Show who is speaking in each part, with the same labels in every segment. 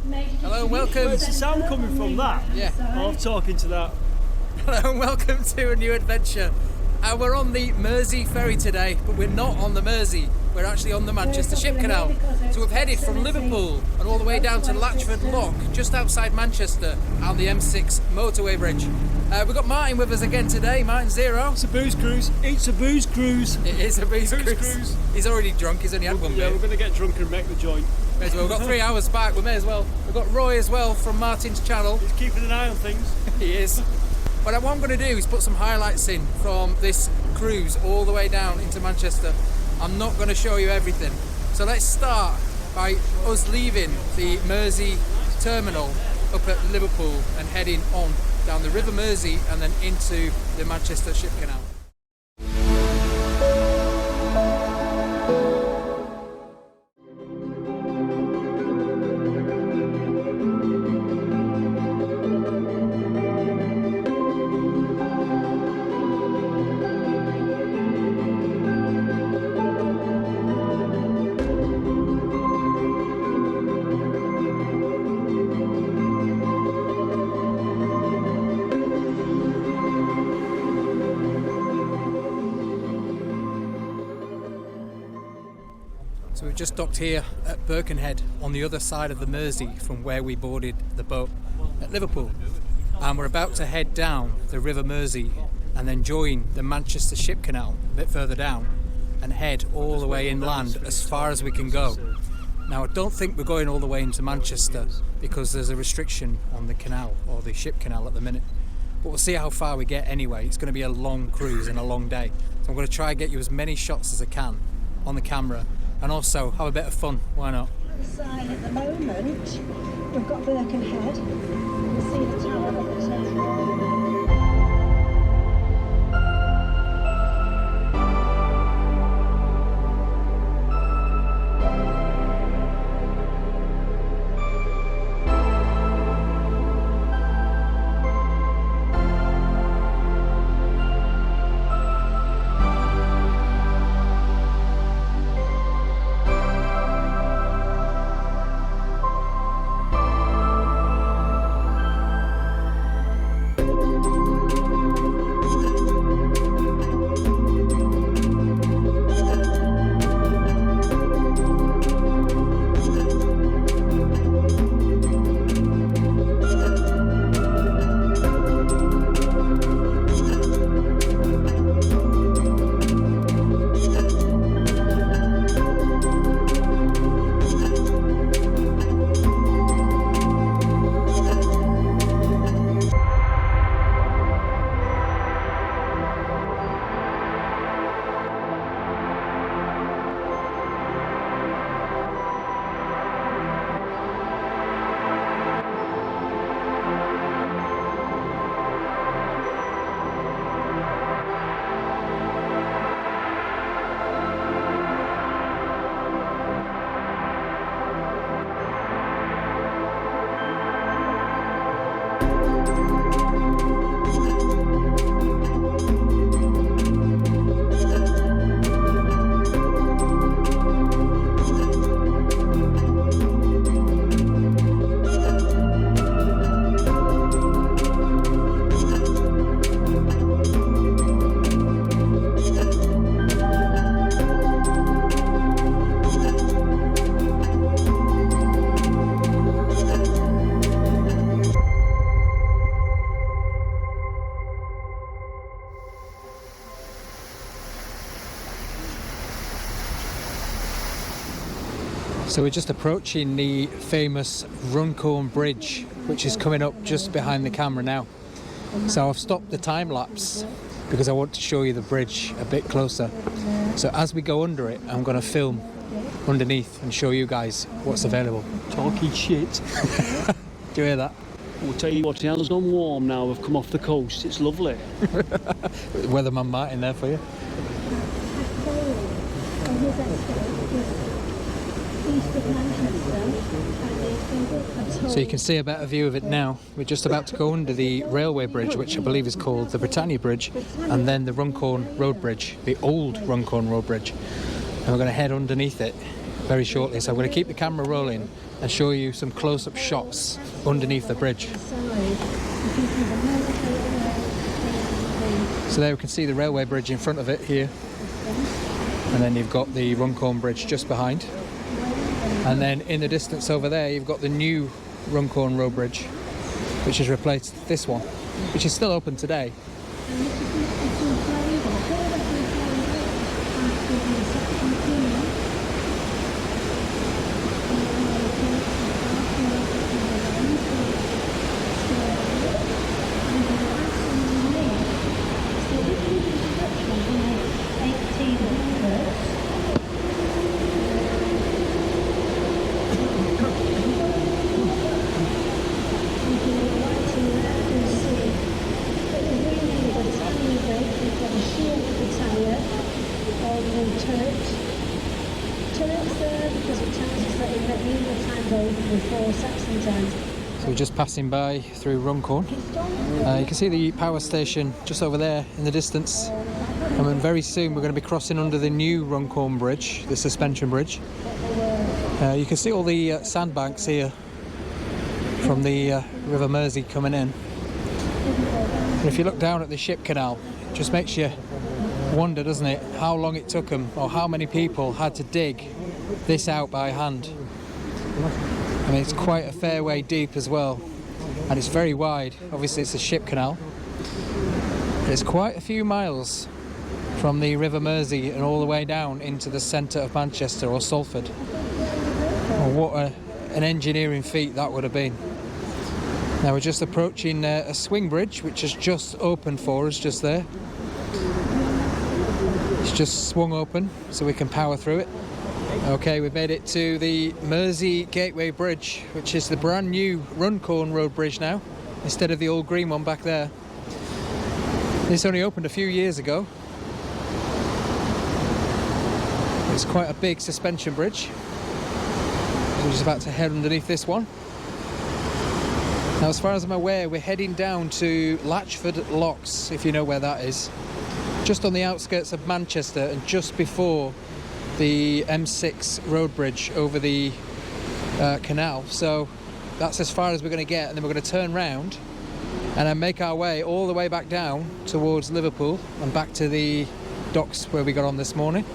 Speaker 1: Hello and welcome.
Speaker 2: Where's the sound coming from that?
Speaker 1: Yeah.
Speaker 2: I'm talking to that.
Speaker 1: Hello and welcome to a new adventure. We're on the Mersey Ferry today, but we're not on the Mersey. We're actually on the Manchester Ship Canal. So we've headed from Liverpool and all the way down to Latchford Lock, just outside Manchester, on the M6 motorway bridge. We've got Martin with us again today, MartinZero.
Speaker 2: It's a booze cruise. It's a booze cruise.
Speaker 1: It is a booze cruise. He's already drunk, he's only had one beer.
Speaker 2: Yeah, we're going to get drunk and wreck the joint.
Speaker 1: May as well. We've got 3 hours back, we may as well. We've got Roy as well from Martin's channel.
Speaker 2: He's keeping an eye on things.
Speaker 1: He is. But what I'm going to do is put some highlights in from this cruise all the way down into Manchester. I'm not going to show you everything. So let's start by us leaving the Mersey terminal up at Liverpool and heading on down the River Mersey and then into the Manchester Ship Canal. So we've just docked here at Birkenhead on the other side of the Mersey from where we boarded the boat at Liverpool. And we're about to head down the River Mersey and then join the Manchester Ship Canal a bit further down and head all the way inland as far as we can go. Now I don't think we're going all the way into Manchester because there's a restriction on the canal, or the ship canal at the minute. But we'll see how far we get anyway. It's going to be a long cruise and a long day. So I'm going to try and get you as many shots as I can on the camera and also have a bit of fun, why not?
Speaker 3: Sign at the moment, we've got Birkenhead. You can see the tower up there.
Speaker 1: So we're just approaching the famous Runcorn Bridge, which is coming up just behind the camera now. So I've stopped the time lapse because I want to show you the bridge a bit closer. So as we go under it, I'm going to film underneath and show you guys what's available.
Speaker 2: Talking shit.
Speaker 1: Do you hear that?
Speaker 2: We'll tell you what, the hell's gone warm now. We've come off the coast. It's lovely.
Speaker 1: Weatherman Martin there for you. So you can see a better view of it now. We're just about to go under the railway bridge, which I believe is called the Britannia Bridge, and then the Runcorn Road Bridge, the old Runcorn Road Bridge. And we're going to head underneath it very shortly. So I'm going to keep the camera rolling and show you some close-up shots underneath the bridge. So there we can see the railway bridge in front of it here, and then you've got the Runcorn Bridge just behind, and then in the distance over there you've got the new Runcorn Road Bridge, which has replaced this one, which is still open today. So we're just passing by through Runcorn. You can see the power station just over there in the distance, and then very soon we're going to be crossing under the new Runcorn Bridge, the suspension bridge. You can see all the sandbanks here from the River Mersey coming in. And if you look down at the Ship Canal, it just makes you wonder, doesn't it, how long it took them, or how many people had to dig this out by hand. I mean, it's quite a fair way deep as well, and it's very wide. Obviously it's a ship canal. It's quite a few miles from the River Mersey and all the way down into the centre of Manchester or Salford. Oh, what an engineering feat that would have been. Now we're just approaching a swing bridge which has just opened for us just there. It's just swung open so we can power through it. Okay, we've made it to the Mersey Gateway Bridge, which is the brand new Runcorn Road Bridge now, instead of the old green one back there. This only opened a few years ago. It's quite a big suspension bridge. We're just about to head underneath this one. Now, as far as I'm aware, we're heading down to Latchford Locks, if you know where that is. Just on the outskirts of Manchester and just before the M6 road bridge over the canal. So that's as far as we're going to get, and then we're going to turn round and then make our way all the way back down towards Liverpool and back to the docks where we got on this morning.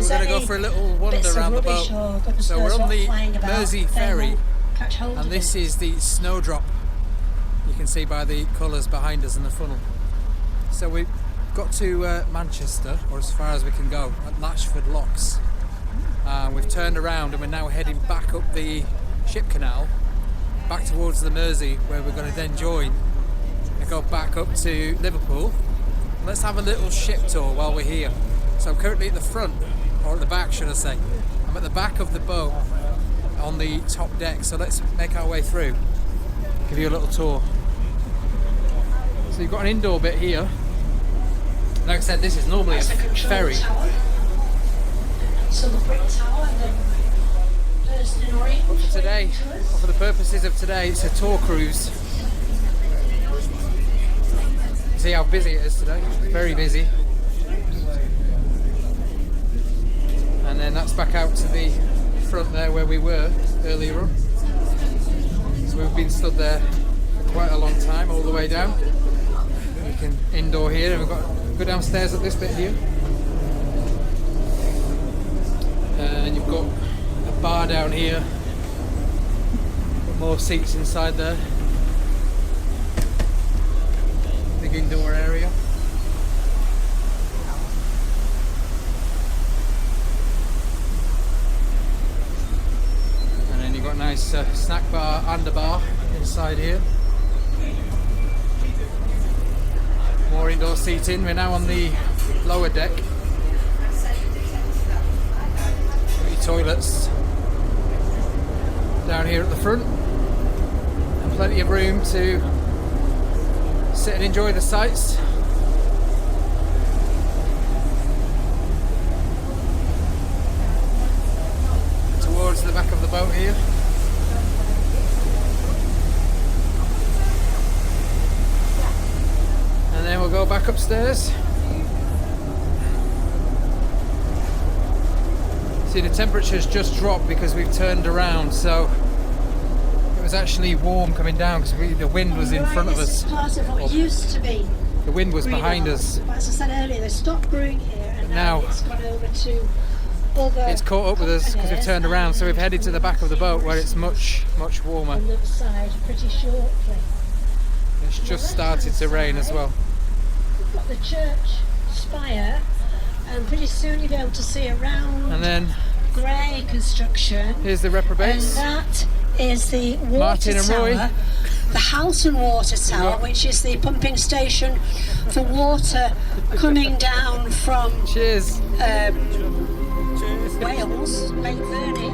Speaker 3: there's
Speaker 1: we're going to
Speaker 3: any
Speaker 1: go for a little wander
Speaker 3: bits of
Speaker 1: around the
Speaker 3: rubbish
Speaker 1: boat.
Speaker 3: or goodness
Speaker 1: So
Speaker 3: knows
Speaker 1: we're on
Speaker 3: what
Speaker 1: the
Speaker 3: flying about,
Speaker 1: Mersey
Speaker 3: then
Speaker 1: Ferry,
Speaker 3: we'll catch hold
Speaker 1: and
Speaker 3: of
Speaker 1: this
Speaker 3: it.
Speaker 1: is the snowdrop. You can see by the colours behind us in the funnel. So we've got to Manchester, or as far as we can go, at Latchford Locks. We've turned around and we're now heading back up the Ship Canal, back towards the Mersey, where we're going to then join and go back up to Liverpool. Let's have a little ship tour while we're here. So I'm currently at the front, or at the back should I say. I'm at the back of the boat on the top deck, so let's make our way through. Give you a little tour. So you've got an indoor bit here. Like I said, this is normally a ferry.
Speaker 3: So the brick tower and the person in orange.
Speaker 1: But for today, or for the purposes of today, it's a tour cruise. See how busy it is today? Very busy. And then that's back out to the front there where we were earlier on. So we've been stood there for quite a long time, all the way down. We can indoor here, and we've got to go downstairs at this bit here. And you've got a bar down here. Got more seats inside there. Big indoor area. And then you've got a nice snack bar and a bar inside here. More indoor seating. We're now on the lower deck. Toilets down here at the front, and plenty of room to sit and enjoy the sights. Towards the back of the boat here. And then we'll go back upstairs. See, the temperature's just dropped because we've turned around, so it was actually warm coming down because the wind was in front of us.
Speaker 3: This is part of what used to be.
Speaker 1: The wind was behind us.
Speaker 3: But as I said earlier, they stopped brewing here, and now it's gone over to other.
Speaker 1: It's caught up with us because we've turned around, so we've headed to the back of the boat where it's much warmer.
Speaker 3: On the other side, pretty shortly.
Speaker 1: It's just started to rain as well.
Speaker 3: We've got the church spire, and pretty soon you'll be able to see a round
Speaker 1: And then
Speaker 3: grey construction.
Speaker 1: here's the reprobates.
Speaker 3: And that is the water
Speaker 1: Martin and Roy.
Speaker 3: tower, the Halton Water Tower,
Speaker 1: Yeah.
Speaker 3: which is the pumping station for water coming down from
Speaker 1: Cheers.
Speaker 3: Wales, Lake Verney.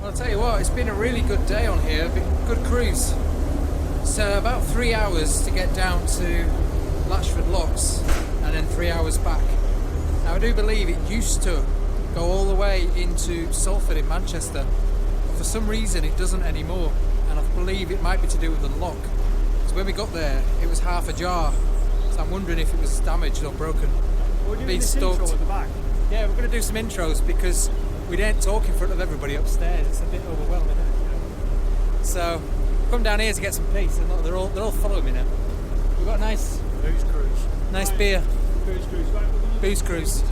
Speaker 1: I'll tell you what, it's been a really good day on here, good cruise. So about 3 hours to get down to Latchford Locks and then 3 hours back. Now I do believe it used to go all the way into Salford in Manchester, but for some reason it doesn't anymore, and I believe it might be to do with the lock. So when we got there it was half ajar, so I'm wondering if it was damaged or broken.
Speaker 4: We're doing
Speaker 1: Been
Speaker 4: this intro
Speaker 1: stoked.
Speaker 4: at the back.
Speaker 1: Yeah, we're going to do some intros because we don't talk in front of everybody upstairs. It's a bit overwhelming. So come down here to get some peace, and look, they're all following me now. We've got a nice
Speaker 4: Booze cruise.
Speaker 1: beer,
Speaker 4: Booze cruise. Right, we're gonna-
Speaker 1: booze cruise.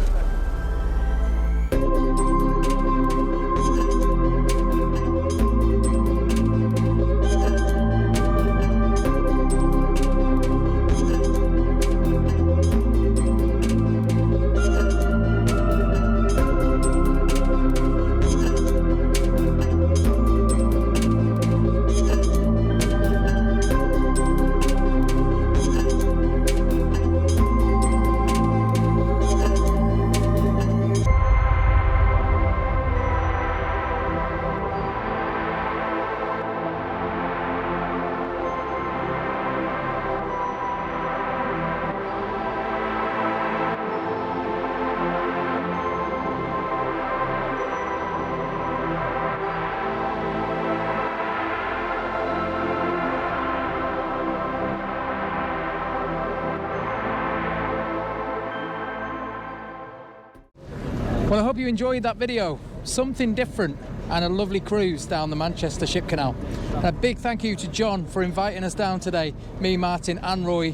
Speaker 1: Well, I hope you enjoyed that video. Something different and a lovely cruise down the Manchester Ship Canal. And a big thank you to John for inviting us down today, me, Martin and Roy.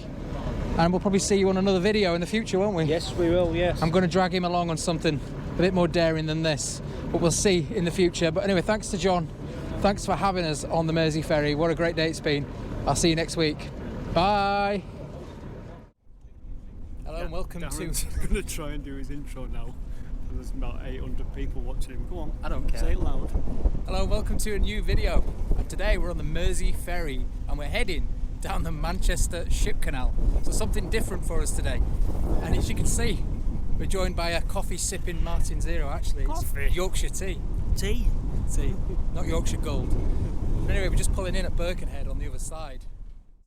Speaker 1: And we'll probably see you on another video in the future, won't we?
Speaker 5: Yes, we will, yes.
Speaker 1: I'm going to drag him along on something a bit more daring than this, but we'll see in the future. But anyway, thanks to John. Thanks for having us on the Mersey Ferry. What a great day it's been. I'll see you next week. Bye. Hello and welcome
Speaker 4: Darren's
Speaker 1: to...
Speaker 4: going to try and do his intro now. And there's about 800 people watching him. Go on.
Speaker 1: I don't care.
Speaker 4: Say it loud.
Speaker 1: Hello, welcome to a new video. And today we're on the Mersey Ferry and we're heading down the Manchester Ship Canal. So something different for us today. And as you can see, we're joined by a coffee sipping MartinZero. Actually,
Speaker 5: Coffee?
Speaker 1: It's Yorkshire tea.
Speaker 5: Tea.
Speaker 1: Tea, not Yorkshire Gold. But anyway, we're just pulling in at Birkenhead on the other side.